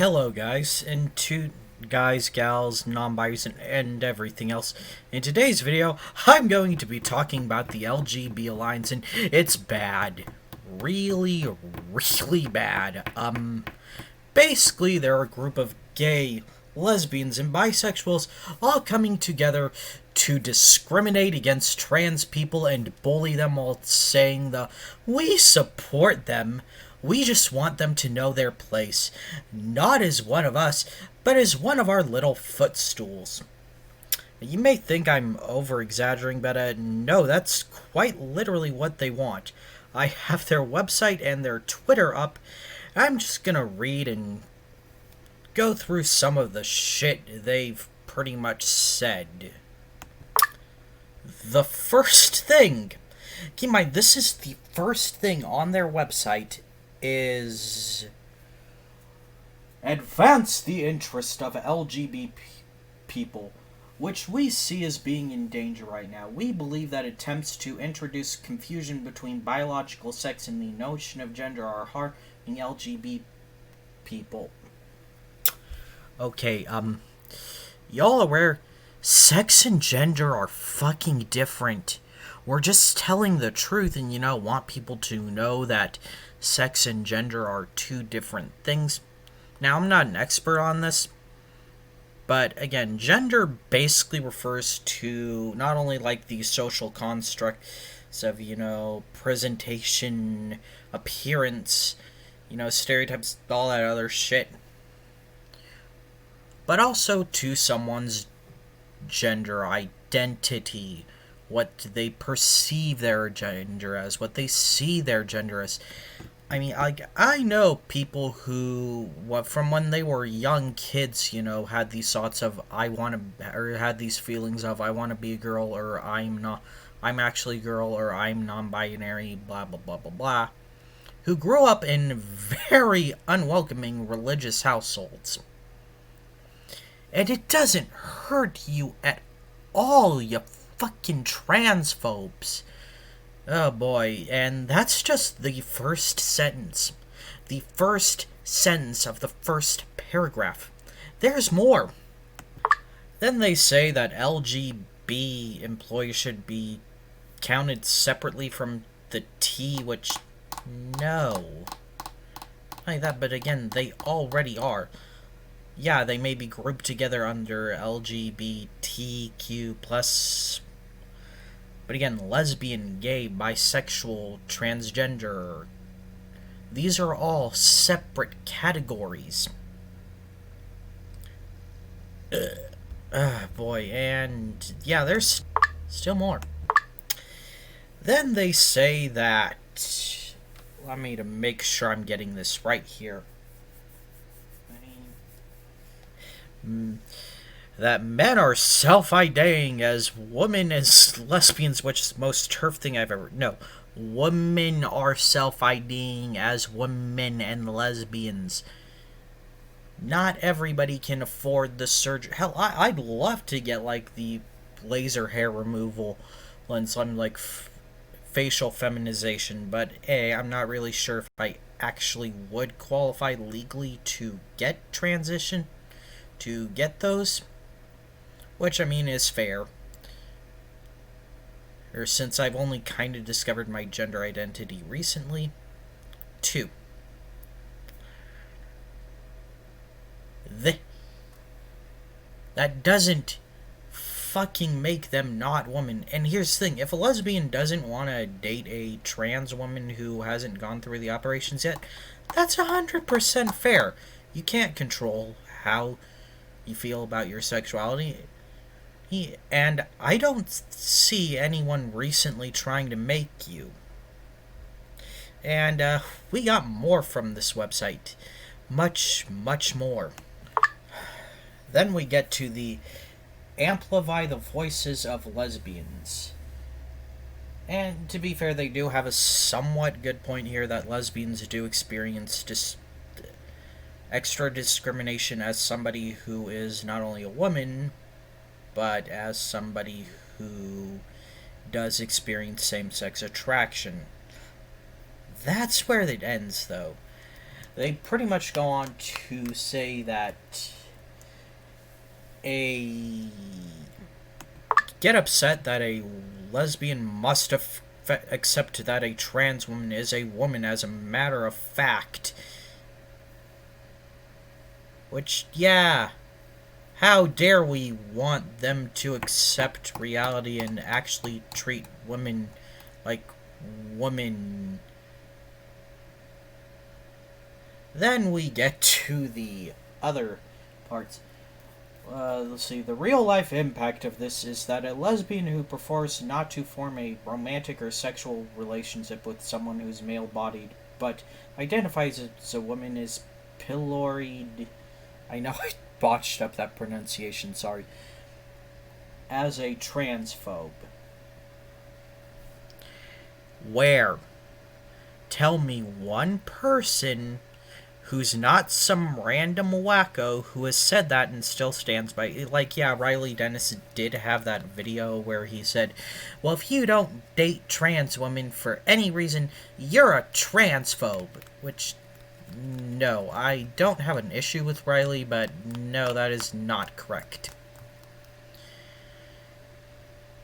Hello, guys, and to guys, gals, non-binaries, and everything else. In today's video, I'm going to be talking about the LGB Alliance, and it's bad. Really, really bad. Basically, they're a group of gay, lesbians, and bisexuals all coming together to discriminate against trans people and bully them while saying we support them. We just want them to know their place, not as one of us, but as one of our little footstools. You may think I'm over-exaggerating, but no, that's quite literally what they want. I have their website and their Twitter up. I'm just gonna read and go through some of the shit they've pretty much said. The first thing, keep in mind, this is the first thing on their website, is advance the interest of LGBT people, which we see as being in danger right now. We believe that attempts to introduce confusion between biological sex and the notion of gender are harming LGBT people. Okay, y'all aware sex and gender are fucking different. We're just telling the truth and, want people to know that sex and gender are two different things. Now, I'm not an expert on this, but again, gender basically refers to not only like the social constructs of, presentation, appearance, stereotypes, all that other shit, but also to someone's gender identity, what they perceive their gender as, what they see their gender as. I mean, I know people who, from when they were young kids, had these thoughts of, or had these feelings of, I want to be a girl, or I'm actually a girl, or I'm non-binary, blah, blah, blah, blah, blah, who grew up in very unwelcoming religious households. And it doesn't hurt you at all, you fucking transphobes. Oh boy, and that's just the first sentence. The first sentence of the first paragraph. There's more. Then they say that LGB employees should be counted separately from the T, which, no. Like that, but again, they already are. Yeah, they may be grouped together under LGBTQ+, but again, lesbian, gay, bisexual, transgender, these are all separate categories. Boy, and yeah, there's still more. Then they say that, let me to make sure I'm getting this right here, that men are self-IDing as women as lesbians, which is the most turf thing I've ever... No, women are self-IDing as women and lesbians. Not everybody can afford the surgery. Hell, I'd love to get, the laser hair removal and some, facial feminization, but I'm not really sure if I actually would qualify legally to get transition, to get those. Which, I mean, is fair. Or since I've only kind of discovered my gender identity recently. 2. That doesn't fucking make them not women. And here's the thing, if a lesbian doesn't want to date a trans woman who hasn't gone through the operations yet, that's 100% fair. You can't control how you feel about your sexuality. And I don't see anyone recently trying to make you. And we got more from this website. Much, much more. Then we get to the amplify the voices of lesbians. And to be fair, they do have a somewhat good point here that lesbians do experience extra discrimination as somebody who is not only a woman, but as somebody who does experience same-sex attraction. That's where it ends, though. they pretty much go on to say that get upset that a lesbian must accept that a trans woman is a woman as a matter of fact. Which, yeah, how dare we want them to accept reality and actually treat women like women. Then we get to the other parts. Let's see. The real life impact of this is that a lesbian who prefers not to form a romantic or sexual relationship with someone who's male bodied but identifies as a woman is pilloried. I know I botched up that pronunciation, sorry. As a transphobe. Where? Tell me one person who's not some random wacko who has said that and still stands by it. Like, yeah, Riley Dennis did have that video where he said, well, if you don't date trans women for any reason, you're a transphobe. Which, no, I don't have an issue with Riley, but no, that is not correct.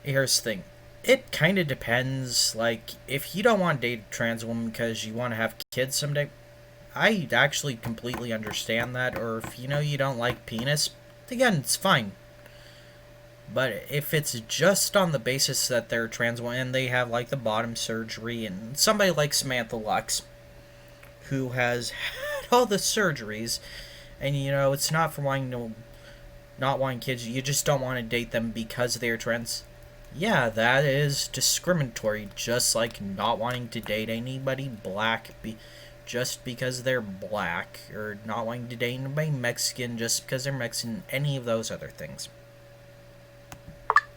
Here's the thing. It kind of depends. Like, if you don't want to date a trans woman because you want to have kids someday, I actually completely understand that. Or if you know you don't like penis, again, it's fine. But if it's just on the basis that they're trans and they have like the bottom surgery, and somebody like Samantha Lux, who has had all the surgeries, and you know it's not for not wanting kids, you just don't want to date them because they're trans. Yeah, that is discriminatory, just like not wanting to date anybody black just because they're black, or not wanting to date anybody Mexican just because they're Mexican, any of those other things.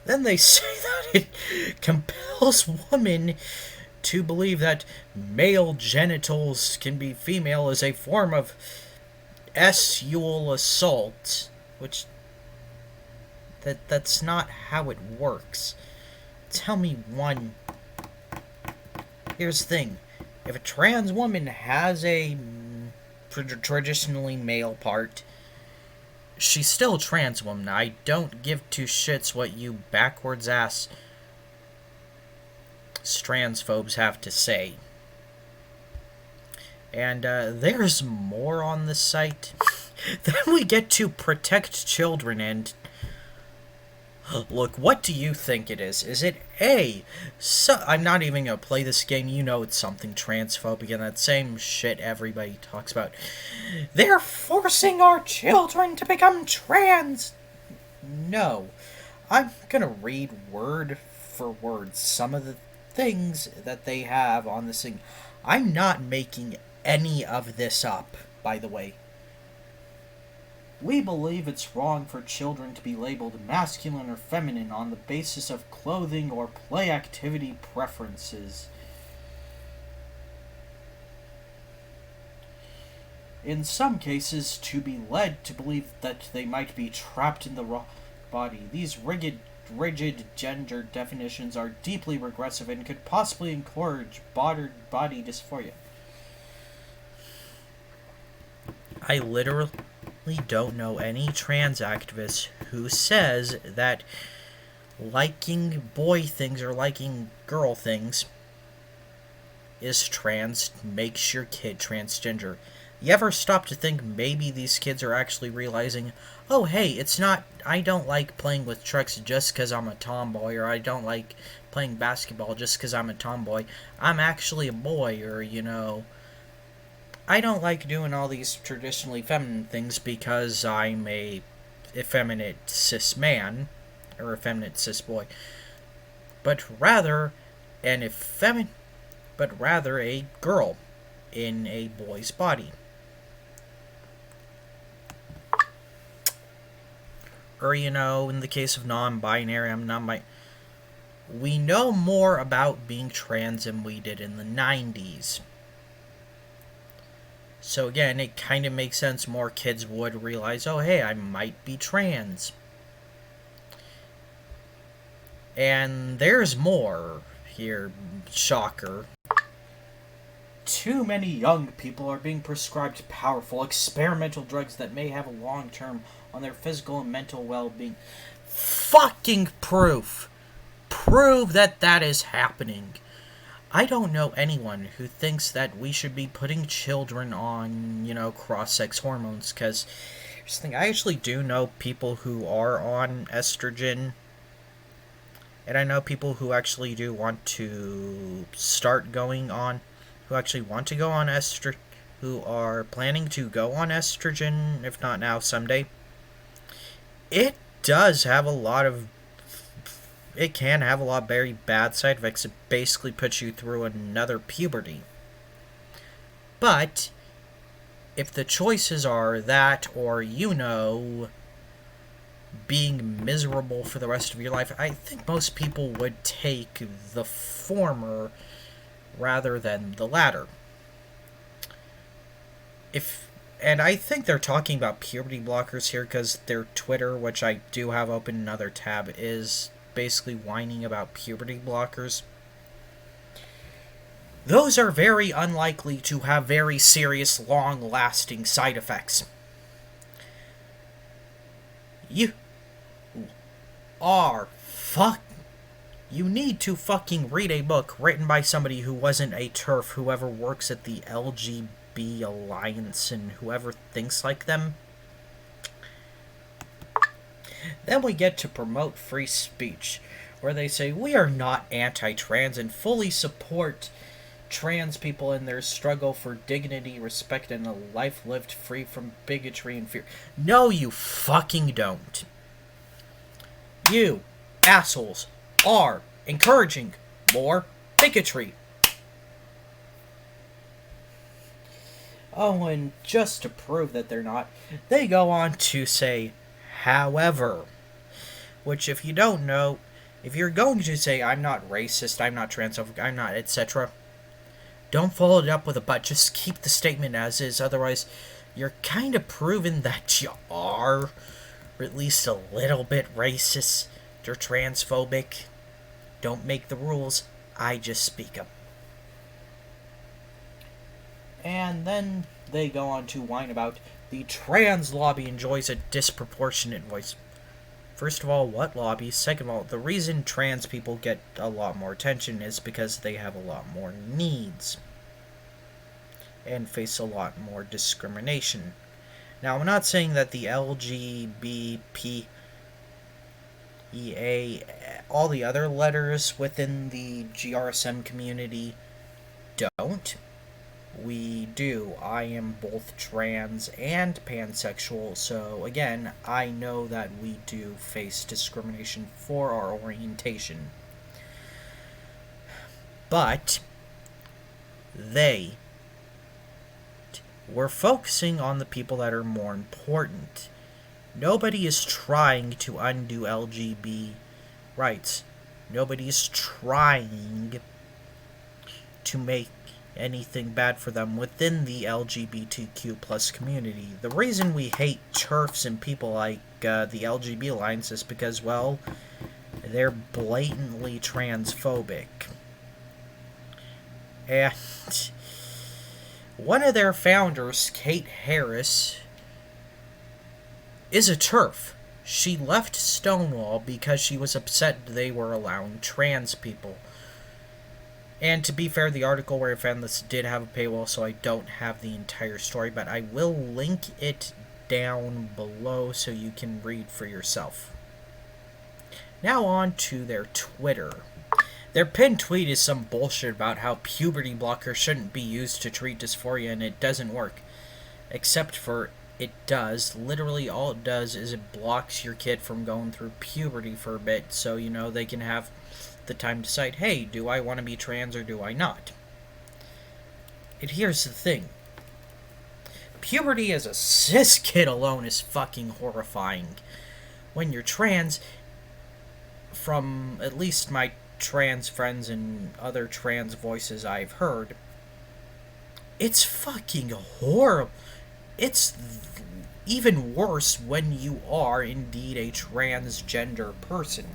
Then they say that it compels women to believe that male genitals can be female as a form of sexual assault, which that's not how it works. Tell me one. Here's the thing. If a trans woman has a traditionally male part, she's still a trans woman. I don't give two shits what you backwards ass transphobes have to say. And there's more on the site. Then we get to protect children and look, what do you think it is? Is it A? I'm not even gonna play this game. You know it's something transphobic and that same shit everybody talks about. They're forcing our children to become trans. No. I'm gonna read word for word some of the things that they have on this thing. I'm not making any of this up, by the way. We believe it's wrong for children to be labeled masculine or feminine on the basis of clothing or play activity preferences. In some cases, to be led to believe that they might be trapped in the wrong body. These rigid gender definitions are deeply regressive and could possibly encourage body dysphoria. I literally don't know any trans activist who says that liking boy things or liking girl things makes your kid transgender. You ever stop to think maybe these kids are actually realizing, oh hey, it's not, I don't like playing with trucks just because I'm a tomboy, or I don't like playing basketball just because I'm a tomboy. I'm actually a boy, or you know, I don't like doing all these traditionally feminine things because I'm a effeminate cis man, or effeminate cis boy, but rather a girl in a boy's body. Or, you know, in the case of non-binary, we know more about being trans than we did in the 90s. So again, it kind of makes sense more kids would realize, oh hey, I might be trans. And there's more here, shocker. too many young people are being prescribed powerful experimental drugs that may have a long term on their physical and mental well-being. Fucking proof. Prove that that is happening. I don't know anyone who thinks that we should be putting children on, cross-sex hormones, because here's the thing, I actually do know people who are on estrogen, and I know people who actually do want to start going on, who actually want to go on estrogen, who are planning to go on estrogen, if not now, someday. It does have a lot of it can have a lot of very bad side effects. It basically puts you through another puberty. But if the choices are that or, being miserable for the rest of your life, I think most people would take the former rather than the latter. And I think they're talking about puberty blockers here because their Twitter, which I do have open in another tab, is basically whining about puberty blockers. Those are very unlikely to have very serious, long-lasting side effects. You need to fucking read a book written by somebody who wasn't a TERF, whoever works at the LGB Alliance and whoever thinks like them. Then we get to promote free speech, where they say, we are not anti-trans and fully support trans people in their struggle for dignity, respect, and a life lived free from bigotry and fear. No, you fucking don't. You assholes are encouraging more bigotry. Oh, and just to prove that they're not, they go on to say, however, which if you don't know, if you're going to say, I'm not racist, I'm not transphobic, I'm not, etc., don't follow it up with a but, just keep the statement as is, otherwise you're kind of proving that you are, or at least a little bit racist, or transphobic. Don't make the rules, I just speak them. And then they go on to whine about the trans lobby enjoys a disproportionate voice. First of all, what lobby? Second of all, the reason trans people get a lot more attention is because they have a lot more needs and face a lot more discrimination. Now, I'm not saying that the LGBTQIA, all the other letters within the GRSM community don't. We do. I am both trans and pansexual, so again, I know that we do face discrimination for our orientation. But we're focusing on the people that are more important. Nobody is trying to undo LGBT rights. Nobody is trying to make anything bad for them within the LGBTQ plus community. The reason we hate TERFs and people like the LGBT Alliance is because, well, they're blatantly transphobic. And one of their founders, Kate Harris, is a TERF. She left Stonewall because she was upset they were allowing trans people. And to be fair, the article where I found this did have a paywall, so I don't have the entire story, but I will link it down below so you can read for yourself. Now on to their Twitter. Their pinned tweet is some bullshit about how puberty blockers shouldn't be used to treat dysphoria, and it doesn't work. Except for it does. Literally all it does is it blocks your kid from going through puberty for a bit, so, they can have the time to decide, hey, do I want to be trans or do I not? And here's the thing. Puberty as a cis kid alone is fucking horrifying. When you're trans, from at least my trans friends and other trans voices I've heard, it's fucking horrible. It's even worse when you are indeed a transgender person.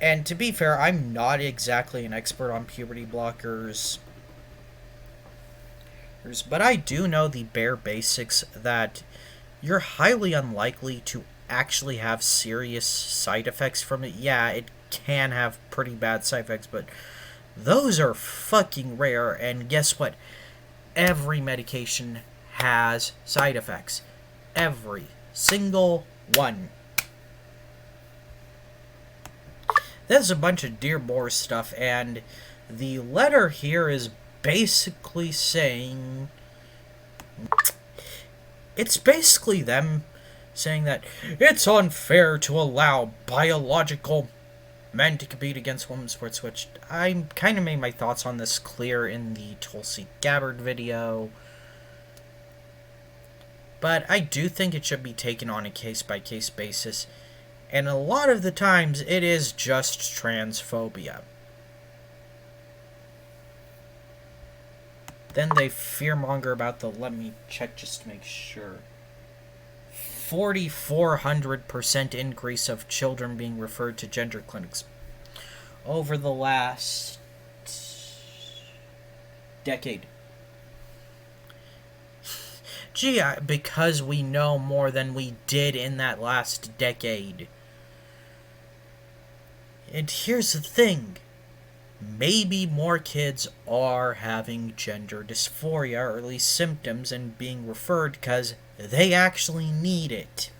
And to be fair, I'm not exactly an expert on puberty blockers, but I do know the bare basics that you're highly unlikely to actually have serious side effects from it. Yeah, it can have pretty bad side effects, but those are fucking rare, and guess what? Every medication has side effects. Every single one. There's a bunch of Dearborn stuff, and the letter here is basically saying... It's basically them saying that it's unfair to allow biological men to compete against women's sports, which I kind of made my thoughts on this clear in the Tulsi Gabbard video. But I do think it should be taken on a case-by-case basis. And a lot of the times, it is just transphobia. Then they fearmonger about the, let me check just to make sure, 4,400% increase of children being referred to gender clinics over the last decade. Gee, because we know more than we did in that last decade. And here's the thing. Maybe more kids are having gender dysphoria, or at least symptoms, and being referred because they actually need it.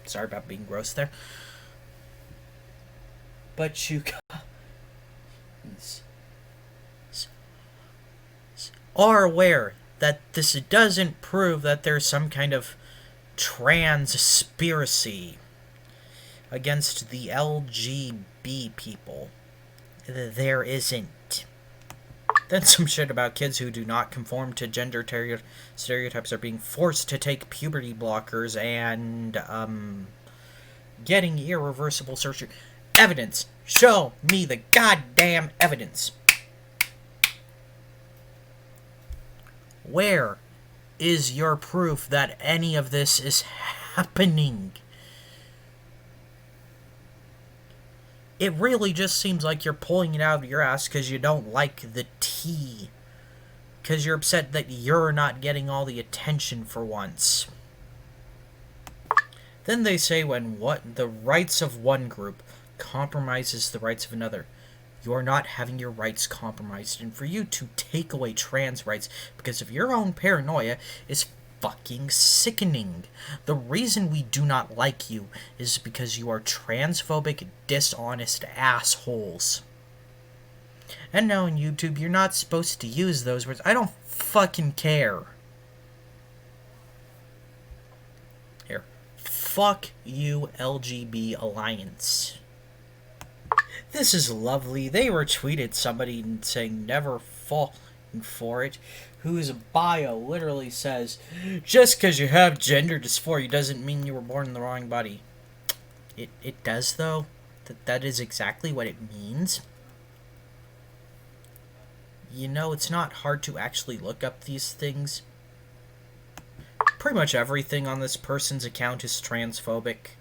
Sorry about being gross there. But you are aware that this doesn't prove that there's some kind of transpiracy against the LGB people. There isn't. Then some shit about kids who do not conform to gender stereotypes are being forced to take puberty blockers and, getting irreversible surgery. Evidence. Show me the goddamn evidence. Where is your proof that any of this is happening? It really just seems like you're pulling it out of your ass because you don't like the tea. Because you're upset that you're not getting all the attention for once. Then they say when the rights of one group compromises the rights of another, you're not having your rights compromised. And for you to take away trans rights because of your own paranoia is fucking sickening. The reason we do not like you is because you are transphobic, dishonest assholes. And now on YouTube, you're not supposed to use those words. I don't fucking care. Here. Fuck you, LGB Alliance. This is lovely. They retweeted somebody saying never falling for it, whose bio literally says, just because you have gender dysphoria doesn't mean you were born in the wrong body. It does, though. That is exactly what it means. You know, it's not hard to actually look up these things. Pretty much everything on this person's account is transphobic.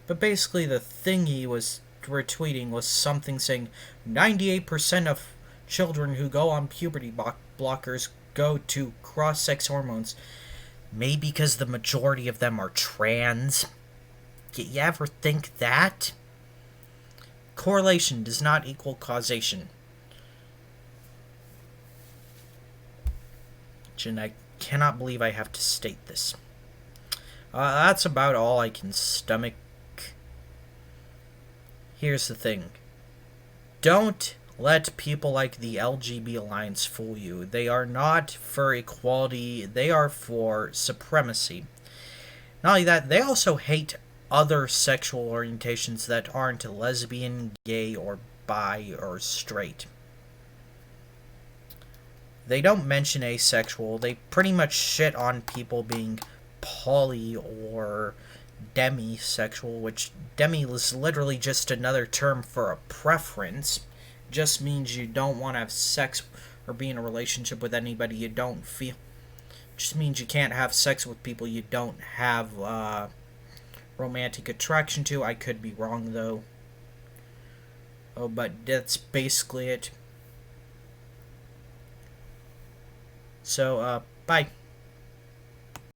But basically the thing he was retweeting was something saying 98% of children who go on puberty blockers go to cross-sex hormones. Maybe because the majority of them are trans. You ever think that? Correlation does not equal causation. And I cannot believe I have to state this. That's about all I can stomach. Here's the thing. Don't let people like the LGB Alliance fool you. They are not for equality. They are for supremacy. Not only that, they also hate other sexual orientations that aren't lesbian, gay, or bi, or straight. They don't mention asexual. They pretty much shit on people being poly or demisexual, which demi is literally just another term for a preference. Just means you don't want to have sex or be in a relationship with anybody you don't feel. Just means you can't have sex with people you don't have romantic attraction to. I could be wrong, though. Oh, but that's basically it. So, bye.